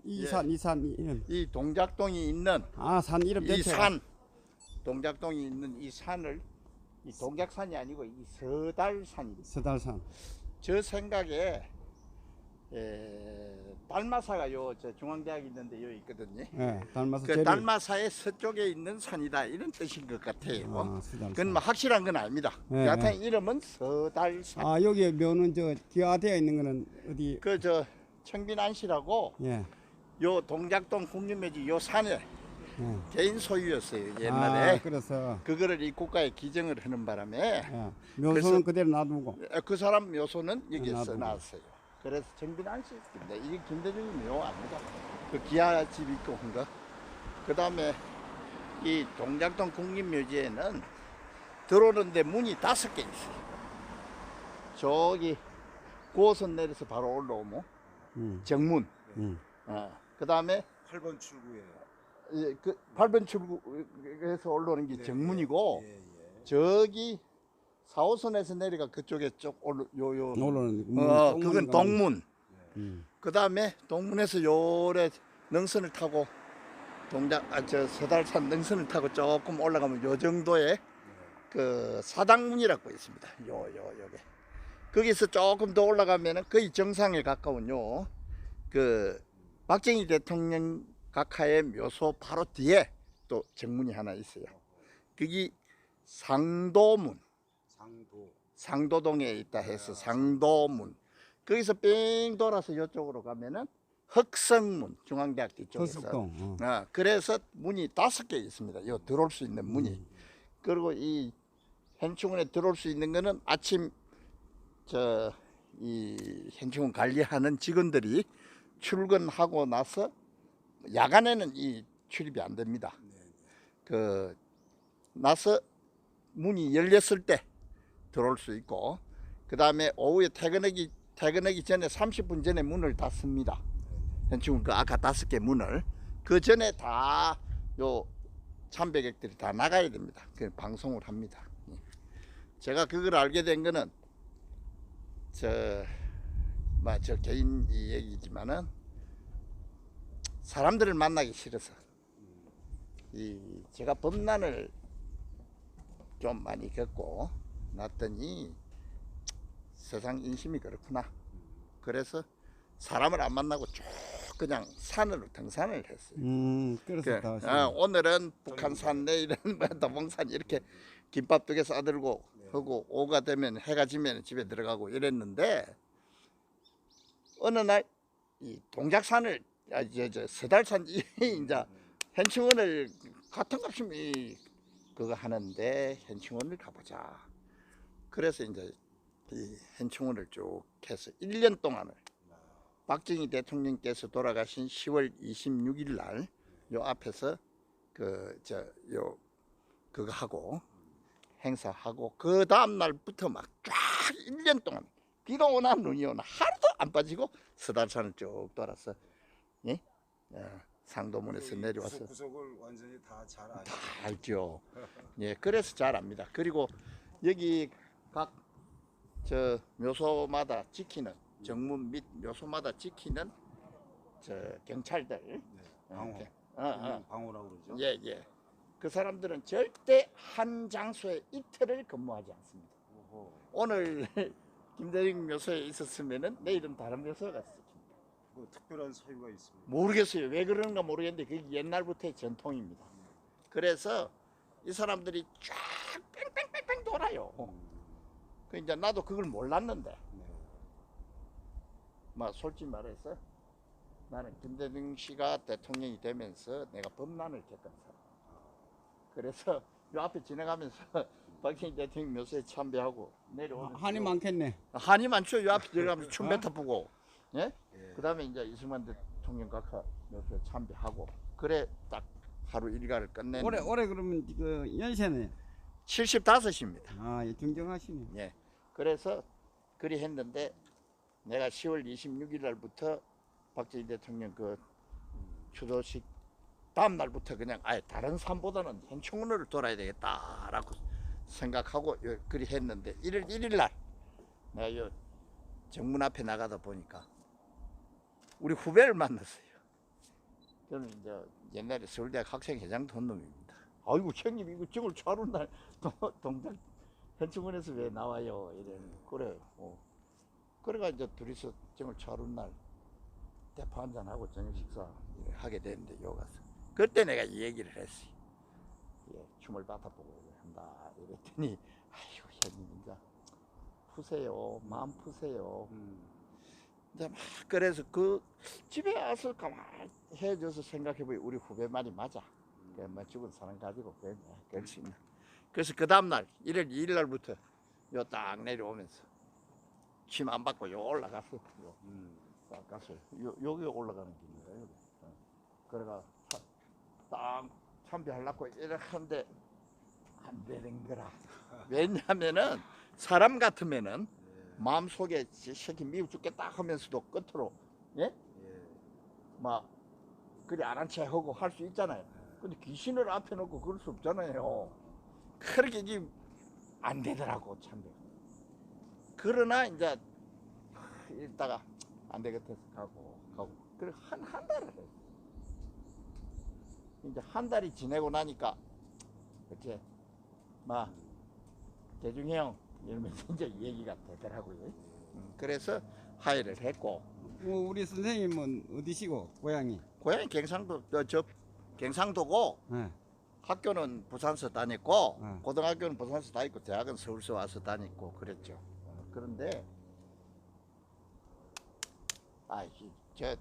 이산 이름. 이 동작동이 있는 산 이름 이 대체. 산, 동작동이 있는 이 산을 이 동작산이 아니고 이 서달산입니다. 서달산. 저 생각에 달마사가 저 중앙대학 있는데 여기 있거든요. 예, 달마사 그 제리. 달마사의 서쪽에 있는 산이다 이런 뜻인 것 같아요. 서달산. 그건 뭐 확실한 건 아닙니다. 예, 여하튼 이름은 서달산. 여기 묘는 저 기와되어 있는 거는 어디? 그 저 청빈안시라고 예. 요 동작동 국립묘지 요 산에 예. 개인 소유였어요 옛날에. 그래서 그거를 이 국가에 기증을 하는 바람에 묘소는 그래서- 그대로 놔두고. 그 사람 묘소는 여기에 놔두고. 써놨어요. 그래서 청빈안시인데 이게 김대중이 묘 아닙니다. 그 기아집 있고 한 거. 그 다음에 이 동작동 국립묘지에는 들어오는데 문이 5개 있어요. 저기 9호선 내려서 바로 올라오면 정문. 그 다음에 8번 출구예요. 그 8번 출구에서 올라오는 게 정문이고 예. 저기 4호선에서 내려가 그쪽에 쭉 올라오는 그건 동문. 음. 그 다음에 동문에서 요래 능선을 타고 저 서달산 능선을 타고 조금 올라가면 요 정도의 그 사당문이라고 있습니다. 요게 거기서 조금 더 올라가면은 거의 정상에 가까운 그 박정희 대통령 각하의 묘소 바로 뒤에 또 정문이 하나 있어요. 그게 상도문. 상도동에 있다 해서 상도문. 거기서 뺑 돌아서 이쪽으로 가면은 흑성문, 중앙대학 뒤쪽에서. 흑석동. 그래서 문이 5개 있습니다. 요 들어올 수 있는 문이. 그리고 이 현충원에 들어올 수 있는 거는 아침 이 현충원 관리하는 직원들이 출근하고 나서 야간에는 이 출입이 안 됩니다. 그 나서 문이 열렸을 때 들어올 수 있고, 그 다음에 오후에 퇴근하기 전에 30분 전에 문을 닫습니다. 현충원 그 아까 5개 문을 그 전에 다 요 참배객들이 다 나가야 됩니다. 그 방송을 합니다. 제가 그걸 알게 된 거는 저 개인 이 얘기지만은 사람들을 만나기 싫어서 제가 범난을 좀 많이 겪고 났더니 세상 인심이 그렇구나. 그래서 사람을 안 만나고 쭉 그냥 산으로 등산을 했어요. 그래서 오늘은 북한산, 내일은 도봉산 이렇게 김밥 2개 싸들고 하고 오후가 되면 해가 지면 집에 들어가고 이랬는데 어느 날 이 동작산을 서달산 이제 현충원을 같은 값이면 그거 하는데 현충원을 가보자. 그래서 이제 이 현충원을 쭉 해서 1년 동안을 박정희 대통령께서 돌아가신 10월 26일 날 요 앞에서 그거 하고 행사하고 그 다음 날부터 막 쫙 1년 동안 비가 오나 눈이 오나 하루도 안 빠지고 서달산을 쭉 돌아서 상도문에서 내려와서 구석을 완전히 다 잘 아시죠. 다 알죠. 그래서 잘 압니다. 그리고 여기 각 묘소마다 지키는 정문 및 묘소마다 지키는 경찰들 방호라고 그러죠. 그 사람들은 절대 한 장소에 이틀을 근무하지 않습니다. 오늘 김대중 묘소에 있었으면은 내일은 다른 묘소에 갔을 겁니다. 뭐 특별한 사유가 있습니다. 모르겠어요. 왜 그러는가 모르겠는데 그게 옛날부터의 전통입니다. 그래서 이 사람들이 쫙 뺑뺑뺑뺑 돌아요. 그 이제 나도 그걸 몰랐는데, 솔직히 말해서 나는 김대중 씨가 대통령이 되면서 내가 범난을 겪은 사람. 그래서 요 앞에 지나가면서 박정희 대통령 묘소에 참배하고 내려오는 한이 많겠네. 한이 많죠. 요 앞에 들어가면서 춤 뱉어보고, 그 다음에 이제 이승만 대통령 각하 묘소에 참배하고, 그래 딱 하루 일과를 끝내는. 올해 그러면 그 연세는 75입니다. 중정하시네. 그래서 그리 했는데 내가 10월 26일 날부터 박정희 대통령 그 추도식 다음 날부터 그냥 아예 다른 산보다는 현충원을 돌아야 되겠다라고 생각하고 그리 했는데 1월 1일 날 내가 요 정문 앞에 나가다 보니까 우리 후배를 만났어요. 저는 이제 옛날에 서울대학 학생회장도 한 놈입니다. 아이고 형님 이거 정을 차는 날 동작 현충원에서 왜 나와요? 이래 그래. 그래가 이제 둘이서 정을 차는 날 대파 한잔 하고 저녁 식사 하게 됐는데 요 가서 그때 내가 이 얘기를 했어요. 예, 춤을 받아보고 한다 이랬더니 아이고 형님 이제 푸세요. 마음 푸세요. 이제 막 그래서 그 집에 와서 가만히 해줘서 생각해보니 우리 후배 말이 맞아. 뭐 죽은 사람 가지고 그럴 수 있나. 그래서 그 다음날 1월 2일 날부터 요 딱 내려오면서 침 안 받고 요 올라갔어. 딱 갔어요. 여기 올라가는 길이에요. 여기. 그래가 딱 참배하려고 이렇게 하는데 안 되는 거라. 왜냐면은 사람 같으면은 마음속에 새끼 미워 죽겠다 하면서도 끝으로 예? 막 그리 안 한 채 하고 할 수 있잖아요. 근데 귀신을 앞에 놓고 그럴 수 없잖아요. 그렇게 이게 안 되더라고 참배. 그러나 이제 이따가 안 되겠다 가고 그래 한 달을 했어. 이제 한 달이 지내고 나니까 그치 막 대중형 이러면서 이제 얘기가 되더라고요. 그래서 하의를 했고. 우리 선생님은 어디시고 고향이? 고향이 경상도 저 경상도고 네. 학교는 부산서 다녔고 네. 고등학교는 부산서 다녔고 대학은 서울서 와서 다녔고 그랬죠. 그런데 저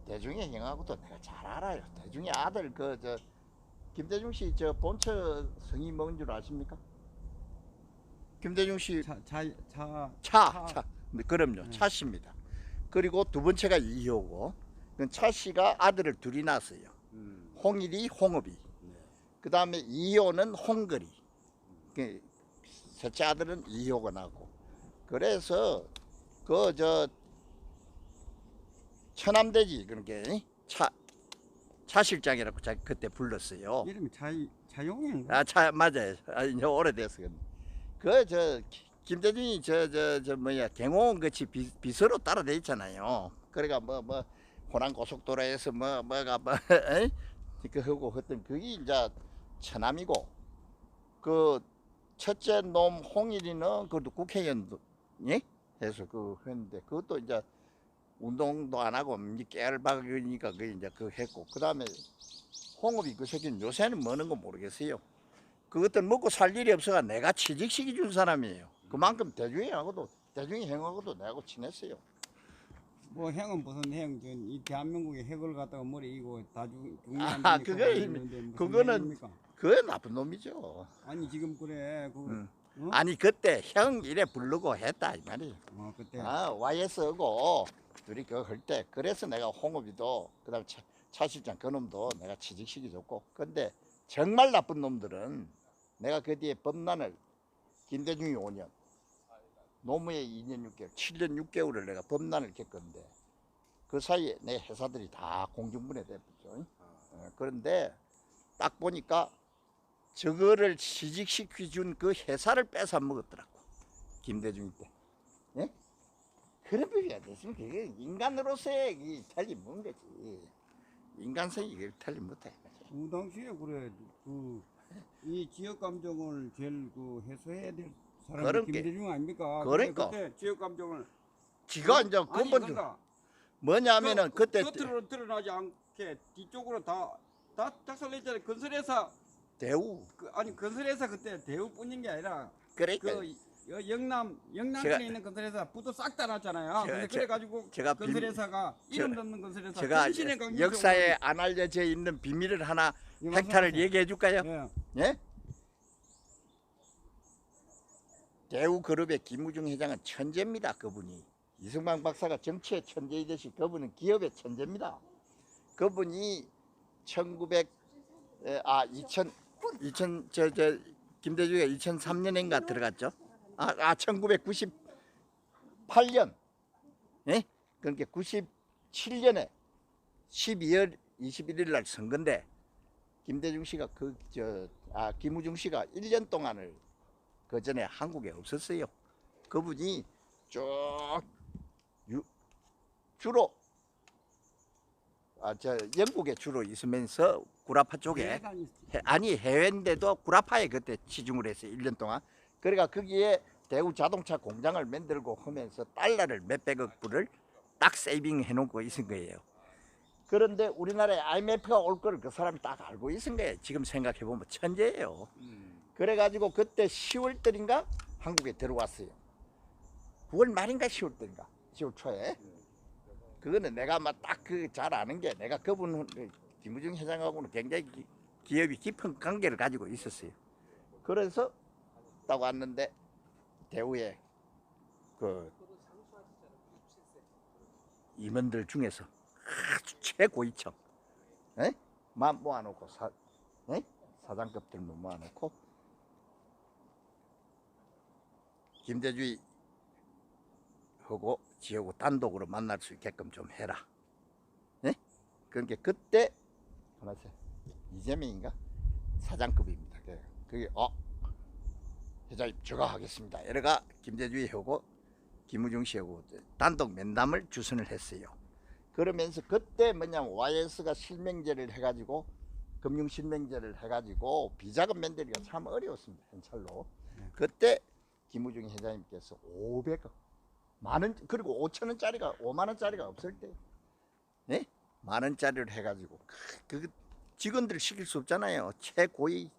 대중의 형하고도 내가 잘 알아요. 대중의 아들 저 김대중 씨 저 본처 성이 뭔 줄 아십니까? 김대중 씨 차. 네, 그럼요. 차 씨입니다. 그리고 두 번째가 이효고 차 씨가 아들을 둘이 낳았어요. 홍일이, 홍업이. 그 다음에 이효는 홍거리. 셋째 아들은 이효가 나고. 그래서 그 저 처남대지 그러니까 차 실장이라고 그때 불렀어요. 이름이 차용인가? 맞아요. 이제 오래됐어. 그 저 김대중이 저 뭐야 경호원 같이 비서로 따라다 있잖아요. 그러니까 뭐 호남 고속도로에서 뭐가 그 하고 했던 그게 이제 처남이고 그 첫째 놈 홍일이는 그것도 국회의원도 예? 해서 그 했는데 그것도 이제 운동도 안 하고 깨알 박으니까 그 이제 그 했고 그 다음에 홍업이 그 새끼는 요새는 뭐는 거 모르겠어요. 그것들 먹고 살 일이 없어가 내가 취직시켜 준 사람이에요. 그만큼 대중이 형하고도 내하고 친했어요. 뭐 형은 무슨 형? 이 대한민국의 핵을 갖다가 머리 이고 다 죽는 그거는 그게 나쁜 놈이죠. 아니 지금 그래 어? 아니 그때 형 이래 부르고 했다 이 말이에요. 그때 YS하고 둘이 그거 할 때 그래서 내가 홍업이도 그다음 차 실장 그놈도 내가 취직시켜줬고 근데 정말 나쁜 놈들은 내가 그 뒤에 법난을 김대중이 5년 노무현 2년 6개월 7년 6개월을 내가 법난을 겪었는데 그 사이에 내 회사들이 다 공중분해됐죠. 그런데 딱 보니까 저거를 취직시켜준 그 회사를 뺏어 먹었더라고 김대중 때. 예? 그런 법이 안 됐으면 그게 인간으로서의 이탈이 뭔 거지. 인간성이 이걸 탈리 못해. 그 당시에 그래 이 지역 감정을 제일 해소해야 될 사람이 그러니까. 김대중 아닙니까? 그러니까. 그때 지역 감정을 지가 이제 근본적으로 뭐냐면은 그때 겉으로 드러나지 않게 뒤쪽으로 다 작살냈잖아요. 건설회사 대우 아니 건설회사 그때 대우뿐인 게 아니라 그러니까 영남권에 있는 건설회사 부도 싹 다 났잖아요. 근데 그래가지고 제가 건설회사가 이름 없는 건설회사 제가 정신의 강력이 역사에 안 알려져 있는 비밀을 하나 팩트를 얘기해 줄까요? 예. 예? 대우그룹의 김우중 회장은 천재입니다. 그분이 이승만 박사가 정치의 천재이듯이 그분은 기업의 천재입니다. 그분이 2000 김대중이 2003년인가 들어갔죠. 1998년. 예? 그러니까 97년에 12월 21일 날 선거인데 김대중 씨가 김우중 씨가 1년 동안을 그 전에 한국에 없었어요. 그분이 주로 저 영국에 주로 있으면서 구라파 쪽에 해외 다녔지. 아니 해외인데도 구라파에 그때 치중을 했어요. 1년 동안. 그러니까 거기에 대우 자동차 공장을 만들고 하면서 달러를 몇백억 불을 딱 세이빙 해놓고 있은 거예요. 그런데 우리나라에 IMF가 올 거를 그 사람이 딱 알고 있은 거예요. 지금 생각해보면 천재예요. 그래가지고 그때 10월 달인가 한국에 들어왔어요. 9월 말인가 10월 달인가 10월 초에. 그거는 내가 막 딱 그 잘 아는 게 내가 그분 김우중 회장하고는 굉장히 기업이 깊은 관계를 가지고 있었어요. 그래서 딱 왔는데 대우에 그 임원들 중에서 아주 최고위층, 에? 만 모아놓고 사장급들만 모아놓고 김대주의 하고 지하고 단독으로 만날 수 있게끔 좀 해라. 예? 그러니까 그때 하나씩 이재명인가 사장급입니다. 그게 회장님 제가 하겠습니다. 이래가 김대주의 하고 김우중 씨하고 단독 면담을 주선을 했어요. 그러면서 그때 뭐냐면 YS가 실명제를 해가지고 금융실명제를 해가지고 비자금 만들기가 참 어려웠습니다. 현찰로. 그때 김우중 회장님께서 500억 만원 그리고 5천원짜리가 5만원짜리가 없을 때, 네? 만원짜리를 해가지고 그 직원들 시킬 수 없잖아요. 최고위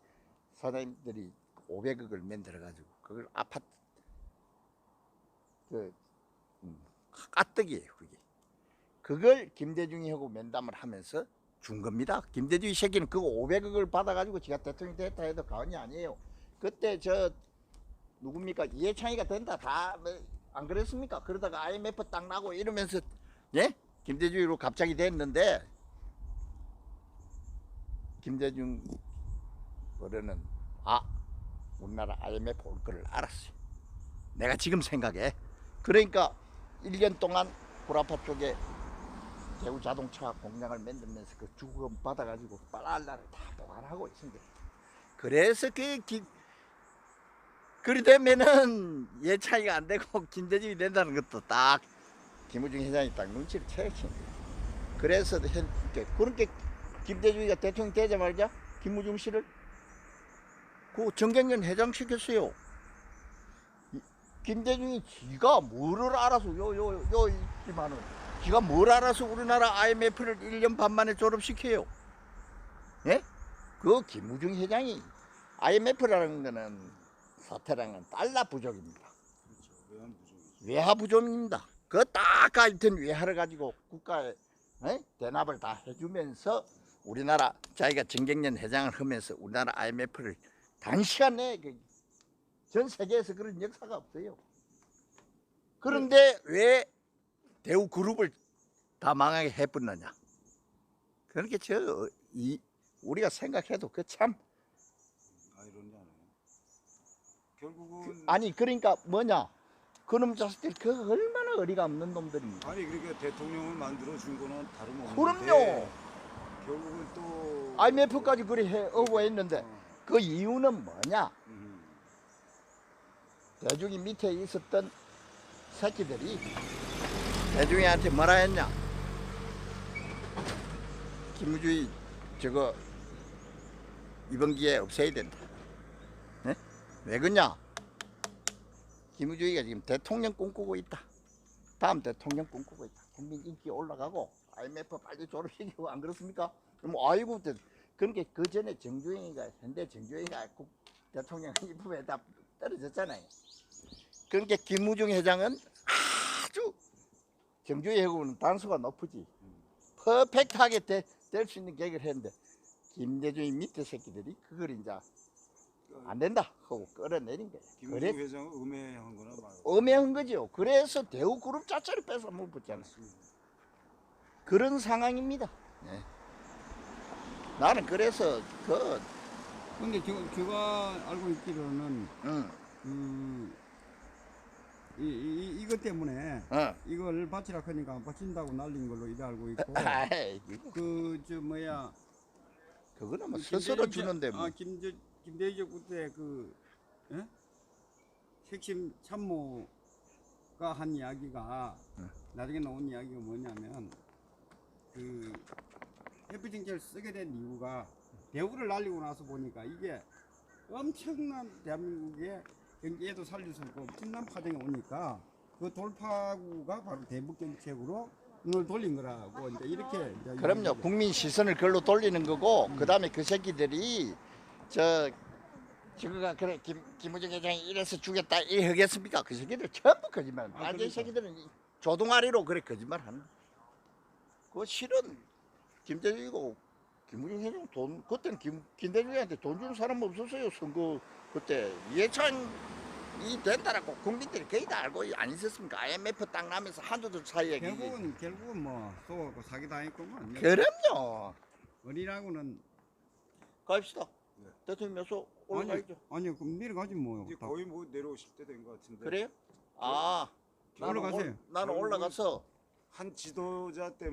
사장님들이 500억을 만들어가지고 그걸 아파트 가뜩이에요. 그걸 김대중이 하고 면담을 하면서 준 겁니다. 김대중이 새끼는 그거 500억을 받아가지고 지가 대통령 됐다 해도 과언이 아니에요. 그때 저 누굽니까 이해창이가 된다 다 안 그랬습니까? 그러다가 IMF 딱 나고 이러면서 예? 김대중으로 갑자기 됐는데 김대중 어른은 우리나라 IMF 올 거를 알았어요. 내가 지금 생각해. 그러니까 1년 동안 구라파 쪽에 대우 자동차 공장을 만들면서 그 주금 받아가지고 빨랄라를 다 보관하고 있습니다. 그래서 그리 되면은 예차이가 안 되고 김대중이 된다는 것도 딱 김우중 회장이 딱 눈치를 채친 거예요. 그래서 그렇게 김대중이가 대통령 되자마자 김우중 씨를 그 정경련 회장 시켰어요. 김대중이 지가 뭐를 알아서 있지만은 지가 뭘 알아서 우리나라 IMF를 1년 반 만에 졸업시켜요. 예? 그 김우중 회장이 IMF라는 거는 사태랑은 달러 부족입니다. 그렇죠. 외화 부족입니다. 그 딱 하여튼 외화를 가지고 국가에 대납을 다 해주면서 우리나라 자기가 정경련 회장을 하면서 우리나라 IMF를 단시간 내에 전 세계에서 그런 역사가 없어요. 그런데 왜 대우 그룹을 다 망하게 해버렸느냐? 그렇게 우리가 생각해도 그 참 아이러니하네요. 결국은 아니 그러니까 뭐냐? 그놈 자식들 그 얼마나 어리가 없는 놈들입니까? 아니 그러니까 대통령을 만들어 준 거는 다름없는데 그럼요. 결국은 또 IMF까지 그리 어부했는데 그 이유는 뭐냐? 대중이 밑에 있었던 새끼들이 대중이한테 뭐라 했냐? 김우중이 저거 이번 기회에 없애야 된다. 네? 왜 그러냐? 김우중이가 지금 대통령 꿈꾸고 있다. 다음 대통령 꿈꾸고 있다. 국민 인기 올라가고 IMF 빨리 졸업시키고 안 그렇습니까? 그럼 아이고 그러니까 그 전에 정주행이가 현대 정주행이가 대통령 입후에 다 떨어졌잖아요. 그러니까 김우중 회장은 아주 정주행하고는 단수가 높으지. 퍼펙트하게 될 수 있는 계획을 했는데 김대중이 밑에 새끼들이 그걸 이제 안 된다 하고 끌어내린 거예요. 김우중 회장은 음해한 거나 음해한 거죠. 그래서 대우그룹 자체를 뺏어 먹었잖아요. 그런 상황입니다. 네. 나는 그래서 근데 제가 알고 있기로는 이것 때문에 이걸 바치라 하니까 안 바친다고 날린 걸로 이래 알고 있고 그거는 뭐 스스로 주는데 뭐. 김대중 그때 핵심 참모가 한 이야기가 나중에 나온 이야기가 뭐냐면 대북 정책을 쓰게 된 이유가 대우를 날리고 나서 보니까 이게 엄청난 대한민국의 경제에도 살릴 수 없고 엄청난 파동이 오니까 그 돌파구가 바로 대북 정책으로 눈을 돌린 거라고 이제 이렇게 이제 그럼요. 국민 시선을 그걸로 돌리는 거고 그다음에 그 새끼들이 저거가 그래 김우중 회장이 이래서 주겠다 이래 하겠습니까? 그 새끼들 전부 거짓말. 완전 그러니까. 새끼들은 이 조동아리로 그래 거짓말하는. 그 실은 김대중이고 김우중 회장 돈 그때는 김대중한테 돈 주는 사람 없었어요. 선거 그때 예찬이 된다라고 국민들이 거의 다 알고 안 있었습니까? IMF 딱 나면서 한두 사이에 결국은 뭐 쏘고 사기 당했구만. 그럼요. 어리라고는 갑시다. 네. 대통령 묘소 올라가야죠. 아니요 그럼 내려가지 뭐. 이제 거의 뭐 내려오실 때 된 것 같은데. 그래요? 아, 올라가세요. 나는 올라가서 한 지도자 때문에.